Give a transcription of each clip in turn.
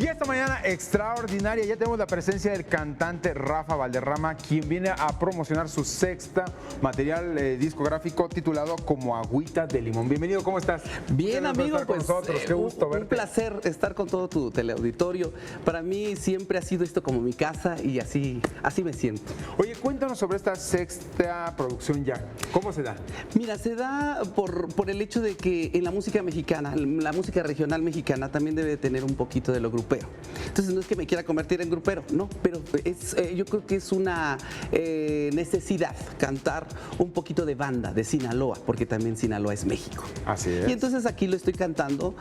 Y esta mañana extraordinaria, ya tenemos la presencia del cantante Rafa Valderrama, quien viene a promocionar su sexta material discográfico titulado Como Agüita de Limón. Bienvenido, ¿cómo estás? Bien, amigo, estar con nosotros. Qué gusto verte. Un placer estar con todo tu teleauditorio. Para mí siempre ha sido esto como mi casa y así me siento. Oye, cuéntanos sobre esta sexta producción ya. ¿Cómo se da? Mira, se da por el hecho de que en la música mexicana, la música regional mexicana también debe tener un poquito de lo grupero. Entonces no es que me quiera convertir en grupero, no, pero yo creo que es una necesidad cantar un poquito de banda, de Sinaloa, porque también Sinaloa es México. Así es. Y entonces aquí lo estoy cantando,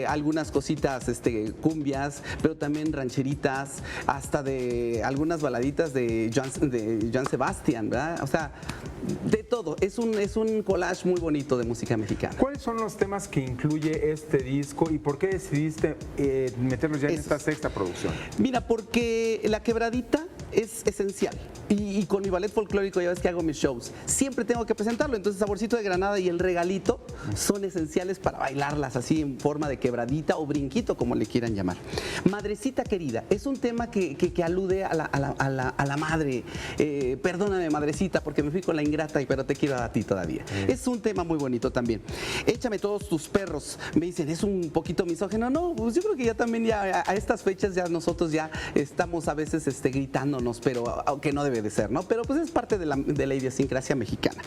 algunas cositas, cumbias, pero también rancheritas, hasta de algunas baladitas de Joan Sebastián, ¿verdad? O sea, de todo. Es un collage muy bonito de música mexicana. ¿Cuáles son los temas que incluye este disco y por qué decidiste meterlos ya en esta sexta producción? Mira, porque la quebradita es esencial. Y con mi ballet folclórico, ya ves que hago mis shows, siempre tengo que presentarlo. Entonces, Saborcito de Granada y El Regalito son esenciales para bailarlas así en forma de quebradita o brinquito, como le quieran llamar. Madrecita querida, es un tema que alude a la madre. Perdóname, madrecita, porque me fui con la ingrata, pero te quiero a ti todavía. Es un tema muy bonito también. Échame todos tus perros. Me dicen, ¿es un poquito misógino? No, pues yo creo que ya también ya a estas fechas ya nosotros ya estamos a veces gritándonos, pero aunque no debe de ser, ¿no? Pero pues es parte de la idiosincrasia mexicana.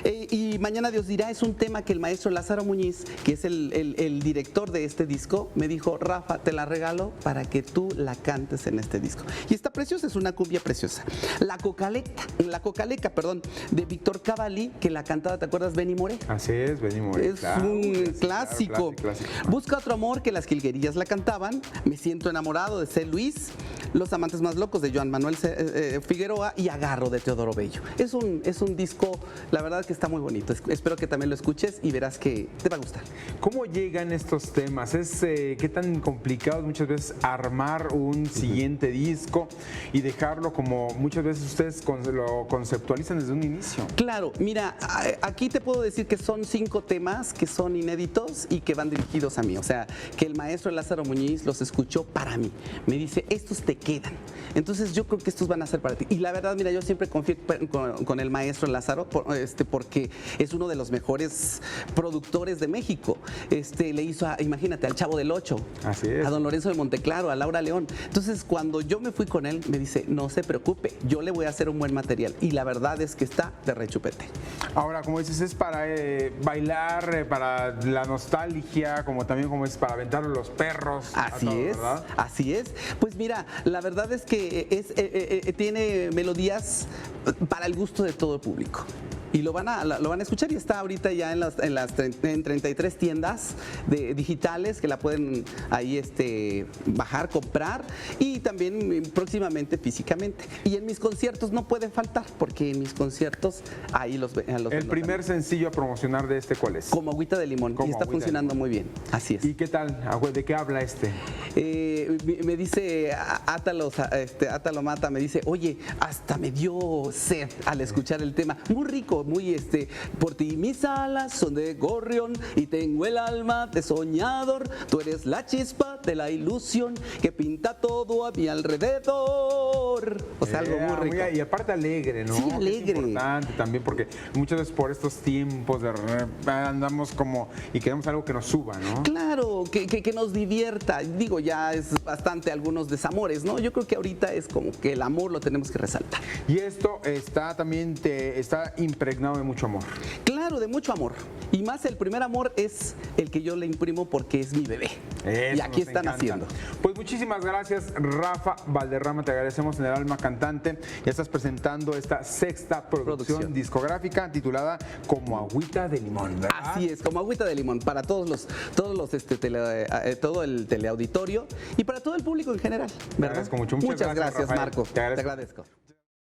Y Mañana Dios dirá es un tema que el maestro Lázaro Muñiz, que es el director de este disco, me dijo, Rafa, te la regalo para que tú la cantes en este disco. Y está preciosa, es una cumbia preciosa. La Cocaleca, de Víctor Cavalli, que la cantaba, ¿te acuerdas? Benny Moré. Así es, Benny Moré. Es un clásico. Clásico. Busca otro amor, que las Jilguerillas la cantaban. Me siento enamorado, de C. Luis. Los amantes más locos, de Joan Manuel Figueroa, y Agarro, de Teodoro Bello. Es un disco, la verdad, que está muy bonito. Espero que también lo escuches y verás que te va a gustar. ¿Cómo llegan estos temas? ¿Qué tan complicado es muchas veces armar un siguiente disco y dejarlo como muchas veces ustedes lo conceptualizan desde un inicio? Claro, mira, aquí te puedo decir que son 5 temas que son inéditos y que van dirigidos a mí. O sea, que el maestro Lázaro Muñiz los escuchó para mí. Me dice, estos te quedan. Entonces yo creo que estos van a ser para ti. Y la verdad, mira, yo siempre confío con el maestro Lázaro porque es uno de los mejores productores de México. Le hizo, imagínate, al Chavo del Ocho, así es, a don Lorenzo de Monteclaro, a Laura León. Entonces, cuando yo me fui con él, me dice, no se preocupe, yo le voy a hacer un buen material. Y la verdad es que está de rechupete. Ahora, como dices, es para bailar, para la nostalgia, como también como es para aventar los perros. Así todo, es, ¿verdad? así es. Pues mira, la verdad es que tiene melodías para el gusto de todo el público. Y lo van a escuchar, y está ahorita ya en 33 tiendas digitales que la pueden ahí bajar, comprar, y también próximamente físicamente. Y en mis conciertos no puede faltar, porque en mis conciertos ahí los El primer sencillo a promocionar de ¿cuál es? Como Agüita de Limón, y está funcionando muy bien. Así es. ¿Y qué tal? ¿De qué habla Me dice Átalo Mata, me dice, oye, hasta me dio sed al escuchar el tema. Muy rico, muy por ti mis alas son de gorrión y tengo el alma de soñador. Tú eres la chispa de la ilusión que pinta todo a mi alrededor. O sea, algo muy rico. Y aparte alegre, ¿no? Sí, alegre. Es importante también, porque muchas veces por estos tiempos andamos como y queremos algo que nos suba, ¿no? Claro, que nos divierta. Digo, ya es bastante algunos desamores, ¿no? Yo creo que ahorita es como que el amor lo tenemos que resaltar. Y esto está también está impregnado de mucho amor. Claro, de mucho amor. Y más el primer amor es el que yo le imprimo porque es mi bebé. Eso y aquí están haciendo. Pues muchísimas gracias, Rafa Valderrama, te agradecemos en el alma cantante. Ya estás presentando esta sexta producción discográfica titulada Como Agüita de Limón, ¿verdad? Así es, Como Agüita de Limón, para todo el teleauditorio y para todo el público en general, ¿verdad? Te agradezco mucho. Muchas gracias, Rafael. Marco. Te agradezco.